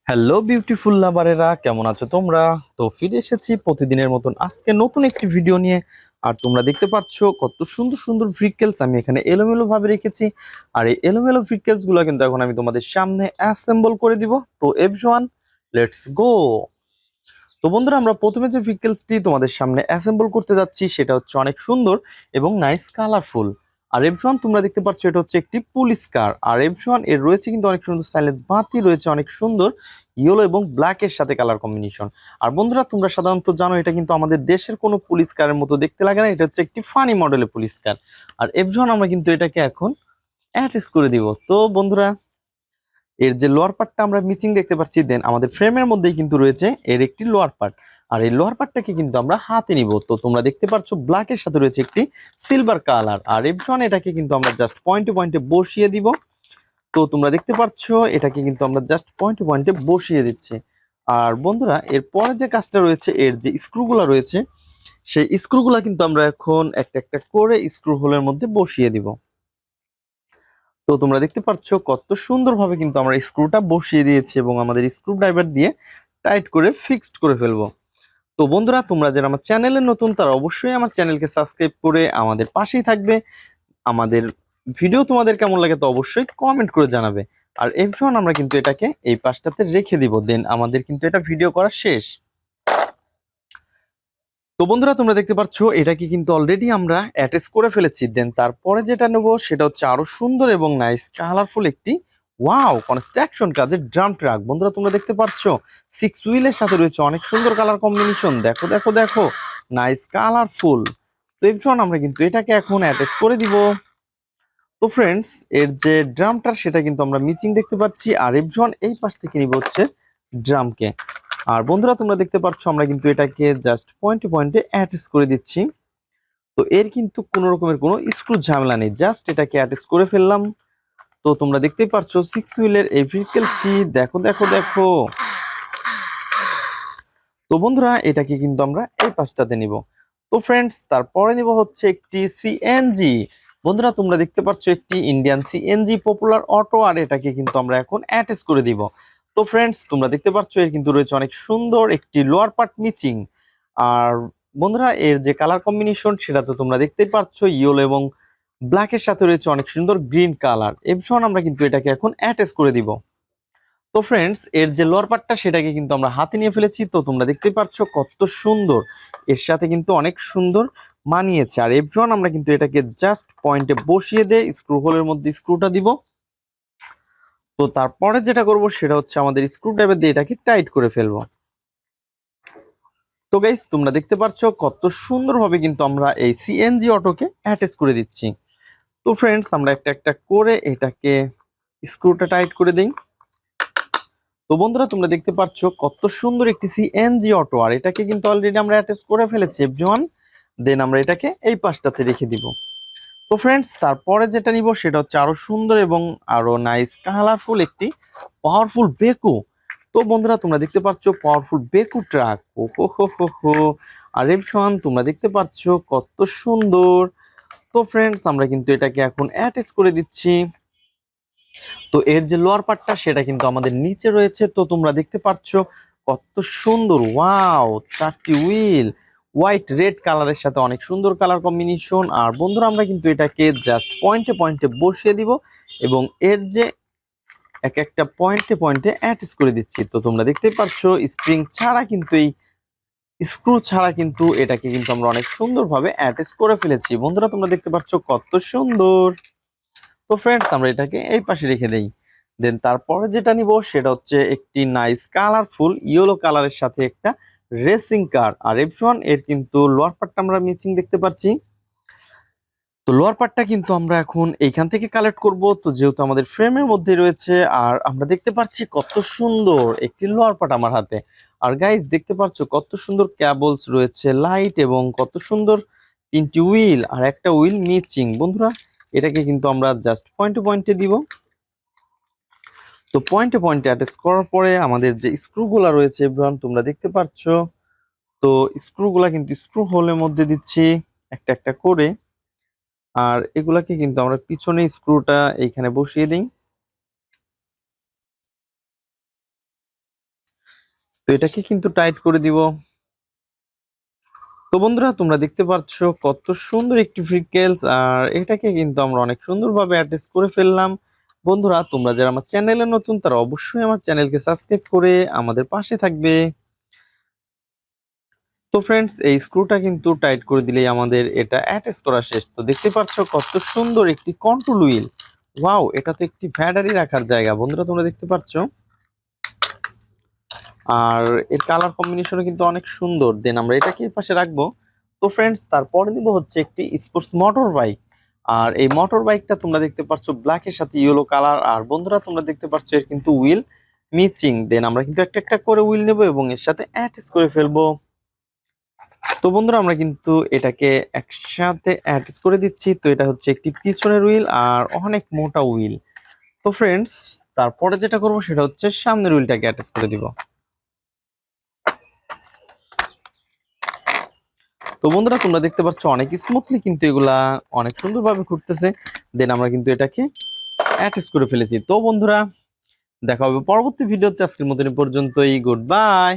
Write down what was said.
Hello beautiful লাভারেরা, কেমন আছো তোমরা? তো ফিরে এসেছি প্রতিদিনের মতন আজকে নতুন একটি ভিডিও নিয়ে। আর তোমরা দেখতে পাচ্ছ কত সুন্দর সুন্দর ভেহিকেলস আমি এখানে এলোমেলো ভাবে রেখেছি। আর এই এলোমেলো ভেহিকেলস গুলো কিন্তু এখন আমি তোমাদের সামনে অ্যাসেম্বল করে দিব। তো এভরিওয়ান, লেটস গো। তো বন্ধুরা, আমরা প্রথমে যে ভেহিকেলসটি তোমাদের সামনে অ্যাসেম্বল করতে যাচ্ছি সেটা হচ্ছে অনেক সুন্দর এবং নাইস কালারফুল। আর এভরিওয়ান, তোমরা দেখতে পাচ্ছ এটা হচ্ছে একটি পুলিশ কার। আর এভরিওয়ান, এর রয়েছে কিন্তু অনেক সুন্দর সাইলেন্স বাতি রয়েছে, অনেক সুন্দর ইয়েলো এবং ব্ল্যাক এর সাথে কালার কম্বিনেশন। আর বন্ধুরা, তোমরা সাধারণত জানো এটা কিন্তু আমাদের দেশের কোনো পুলিশ কারের মতো দেখতে লাগে না, এটা হচ্ছে একটি ফানি মডেলের পুলিশ কার। আর এভরিওয়ান, আমরা কিন্তু এটাকে এখন অ্যাটাচ করে দিব। তো বন্ধুরা, এর যে লোয়ার পার্টটা আমরা মিচিং দেখতে পাচ্ছি, দেন আমাদের ফ্রেমের মধ্যেই কিন্তু রয়েছে এর একটি লোয়ার পার্ট। আর এই লোয়ার পার্টটাকে কিন্তু আমরা হাতে নিব। তো তোমরা দেখতে পাচ্ছ ব্ল্যাক এর সাথে রয়েছে একটি সিলভার কালার। আর এভরিওয়ান, এটাকে কিন্তু আমরা জাস্ট পয়েন্টে পয়েন্টে বসিয়ে দিব। তো তোমরা দেখতে পাচ্ছ এটাকে কিন্তু আমরা জাস্ট পয়েন্টে পয়েন্টে বসিয়ে দিচ্ছি। আর বন্ধুরা, এর পরে যে কাজটা রয়েছে, এর যে স্ক্রুগুলা রয়েছে সেই স্ক্রুগুলা কিন্তু আমরা এখন একটা একটা করে স্ক্রু হোলের মধ্যে বসিয়ে দিব। তো তোমরা দেখতে পাচ্ছ কত সুন্দরভাবে কিন্তু আমরা স্ক্রুটা বসিয়ে দিয়েছি এবং আমাদের স্ক্রু ড্রাইভার দিয়ে টাইট করে ফিক্সড করে ফেলবো। তো বন্ধুরা, তোমরা যারা আমার চ্যানেলে নতুন তারা অবশ্যই আমার চ্যানেলকে সাবস্ক্রাইব করে আমাদের পাশেই থাকবে। আমাদের ভিডিও তোমাদের কেমন লাগে তো অবশ্যই কমেন্ট করে জানাবে। আর এভরিওয়ান, আমরা কিন্তু এটাকে এই পাশটাতে রেখে দিব, দেন আমাদের কিন্তু এটা ভিডিও করা শেষ। তো বন্ধুরা, তোমরা দেখতে পাচ্ছ এটাকে কিন্তু অলরেডি আমরা অ্যাটাচ করে ফেলেছি। দেন তারপরে যেটা নেব সেটা হচ্ছে আরো সুন্দর এবং নাইস কালারফুল একটি ওয়াও কনস্ট্রাকশন কাজের ড্রাম ট্রাক। বন্ধুরা, তোমরা দেখতে পাচ্ছ 6 হুইলের সাথে রয়েছে অনেক সুন্দর কালার কম্বিনেশন। দেখো দেখো দেখো, নাইস কালারফুল। তো এভরিওয়ান, আমরা কিন্তু এটাকে এখন অ্যাটাচ করে দিব। তো ফ্রেন্ডস, এর যে ড্রামটা সেটা কিন্তু আমরা মিচিং দেখতে পাচ্ছি। আর এভরিওয়ান, এই পাশ থেকে নিব হচ্ছে ড্রামকে। আর বন্ধুরা, তোমরা দেখতে পাচ্ছ আমরা কিন্তু এটাকে জাস্ট পয়েন্টে পয়েন্টে অ্যাটাচ করে দিচ্ছি। তো এর কিন্তু কোনো রকমের কোনো স্ক্রু ঝামেলা নেই, জাস্ট এটাকে অ্যাটাচ করে ফেললাম। তো তোমরা দেখতেই পাচ্ছ 6 হুইলের এই ভেহিকেলসটি, দেখো দেখো দেখো। তো বন্ধুরা, এটাকে কিন্তু আমরা এই পাশটাতে নিব। তো ফ্রেন্ডস, তারপরে নিব হচ্ছে একটি সিএনজি। বন্ধুরা, তোমরা দেখতে পাচ্ছ একটি ইন্ডিয়ান সিএনজি পপুলার অটো। আর এটাকে কিন্তু আমরা এখন অ্যাটাচ করে দিব। তো ফ্রেন্ডস, তোমরা দেখতে পাচ্ছ এর কিন্তু রয়েছে অনেক সুন্দর একটি লোয়ার পার্ট মিচিং। আর বন্ধুরা, এর যে কালার কম্বিনেশন সেটা তো তোমরা দেখতেই পাচ্ছ, ইয়েলো এবং ব্ল্যাক এর সাথে রয়েছে অনেক সুন্দর গ্রিন কালার। এভরিওয়ান, আমরা কিন্তু এটাকে এখন অ্যাটাচ করে দিব। তো ফ্রেন্ডস, এর যে লোয়ার পার্টটা সেটাকে কিন্তু আমরা হাতে নিয়ে ফেলেছি। তো তোমরা দেখতেই পাচ্ছ কত সুন্দর, এর সাথে কিন্তু অনেক সুন্দর মানিয়েছে। আর এভরিওয়ান, আমরা কিন্তু এটাকে জাস্ট পয়েন্টে বসিয়ে দিয়ে স্ক্রু হোলের মধ্যে স্ক্রুটা দিব। তো তারপরে যেটা করব সেটা হচ্ছে আমাদের স্ক্রু ড্রাইভার দিয়ে এটাকে টাইট করে ফেলবো। তো গাইস, তোমরা দেখতে পাচ্ছ কত সুন্দরভাবে কিন্তু আমরা এই সিএনজি অটোকে অ্যাটাচ করে দিচ্ছি। তো ফ্রেন্ডস, আমরা একটা একটা করে এটাকে স্ক্রুটা টাইট করে দিই। তো বন্ধুরা, তোমরা দেখতে পাচ্ছ কত সুন্দর একটি সিএনজি অটো। আর এটাকে কিন্তু অলরেডি আমরা অ্যাটাচ করে ফেলেছি এভরিওয়ান। দেন আমরা এটাকে এই পাশটাতে রেখে দিব। তো ফ্রেন্ডস, তারপরে যেটা নিব সেটা হচ্ছে আরো সুন্দর এবং আরো নাইস কালারফুল একটি পাওয়ারফুল বেকু। তো বন্ধুরা, তোমরা দেখতে পাচ্ছ পাওয়ারফুল বেকু ট্রাক। ও হো হো হো হো। আর এভরিওয়ান, তোমরা দেখতে পাচ্ছ কত সুন্দর। তো ফ্রেন্ডস, আমরা কিন্তু এটাকে এখন অ্যাটাচ করে দিচ্ছি। তো এর যে লোয়ার পার্টটা সেটা কিন্তু আমাদের নিচে রয়েছে। তো তোমরা দেখতে পাচ্ছ কত সুন্দর, ওয়াও, 4টি হুইল হোয়াইট রেড কালারের সাথে অনেক সুন্দর কালার কম্বিনেশন। আর বন্ধুরা, আমরা কিন্তু এটাকে জাস্ট পয়েন্টে পয়েন্টে বসিয়ে দিব এবং এর যে এক একটা পয়েন্টে পয়েন্টে অ্যাটাচ করে দিচ্ছি। তো তোমরা দেখতেই পাচ্ছ স্প্রিং ছাড়া কিন্তু এই স্ক্রু ছাড়া কিন্তু এটাকে কিন্তু আমরা অনেক সুন্দরভাবে অ্যাটাচ করে ফেলেছি। বন্ধুরা, তোমরা দেখতে পাচ্ছ কত সুন্দর। তো ফ্রেন্ডস, আমরা এটাকে এই পাশে রেখে দেই। দেন তারপরে যেটা নিব সেটা হচ্ছে একটি নাইস কালারফুল ইয়েলো কালারের সাথে একটা রেসিং কার। আর এফ1 এর কিন্তু লোয়ার পার্টটা আমরা মিচিং দেখতে পাচ্ছি। তো লোয়ার পার্টটা কিন্তু আমরা এখন এইখান থেকে কালেক্ট করব। তো যেহেতু আমাদের ফ্রেমের মধ্যে রয়েছে, আর আমরা দেখতে পাচ্ছি কত সুন্দর একটি লোয়ার পার্ট আমার হাতে। আর গাইজ, দেখতে পাচ্ছ কত সুন্দর ক্যাবলস রয়েছে, লাইট এবং কত সুন্দর 3টি হুইল আর একটা হুইল মিচিং। বন্ধুরা, এটাকে কিন্তু আমরা জাস্ট পয়েন্টে পয়েন্টে দিব। তো পয়েন্টে পয়েন্টে অ্যাটাচ করার পরে আমাদের যে স্ক্রুগুলা রয়েছে এভরিওয়ান, তোমরা দেখতে পাচ্ছ। তো স্ক্রুগুলা কিন্তু স্ক্রু হোলের মধ্যে দিচ্ছি একটা একটা করে। আর এগুলাকে কিন্তু আমরা পিছনে স্ক্রুটা এইখানে বসিয়ে দিই। তো এটাকে কিন্তু টাইট করে দিব। তো বন্ধুরা তোমরা দেখতে পাচ্ছ কত সুন্দর একটি ফ্রিকেলস, আর এটাকে কিন্তু আমরা অনেক সুন্দরভাবে অ্যাটাচ করে ফেললাম। বন্ধুরা তোমরা যারা আমার চ্যানেলে নতুন তারা অবশ্যই আমার চ্যানেলকে সাবস্ক্রাইব করে আমাদের পাশে থাকবে। তো ফ্রেন্ডস এই স্ক্রুটা কিন্তু টাইট করে দিলেই আমাদের এটা অ্যাটাচ করা শেষ। তো দেখতে পাচ্ছ কত সুন্দর একটি কন্ট্রোল হুইল। ওয়াও, এটা তো একটি ব্যাটারি রাখার জায়গা বন্ধুরা, তোমরা দেখতে পাচ্ছ। আর এর কালার কম্বিনেশনও কিন্তু অনেক সুন্দর। দেন আমরা এটাকে এই পাশে রাখবো। তো ফ্রেন্ডস তারপরে নিব হচ্ছে একটি স্পোর্টস মোটর বাইক। আর এই মোটর বাইকটা তোমরা দেখতে পাচ্ছ ব্ল্যাকের সাথে ইয়েলো কালার। আর বন্ধুরা তোমরা দেখতে পাচ্ছ এর কিন্তু হুইল মিচিং। দেন আমরা কিন্তু একটা একটা করে হুইল নেব এবং এর সাথে অ্যাটাচ করে ফেলবো। তো বন্ধুরা আমরা কিন্তু এটাকে একসাথে অ্যাটাচ করে দিচ্ছি। তো এটা হচ্ছে একটি পিছনের হুইল আর অনেক মোটা হুইল। তো ফ্রেন্ডস তারপরে যেটা করব সেটা হচ্ছে সামনের হুইলটাকে অ্যাটাচ করে দিব। তো বন্ধুরা তোমরা দেখতে পাচ্ছ অনেক স্মুথলি কিন্তু এগুলা অনেক সুন্দরভাবে ঘুরতেছে। দেন আমরা কিন্তু এটাকে অ্যাটাচ করে ফেলেছি। তো বন্ধুরা দেখা হবে পরবর্তী ভিডিওতে। আজকের মতন এই পর্যন্তই, গুড বাই।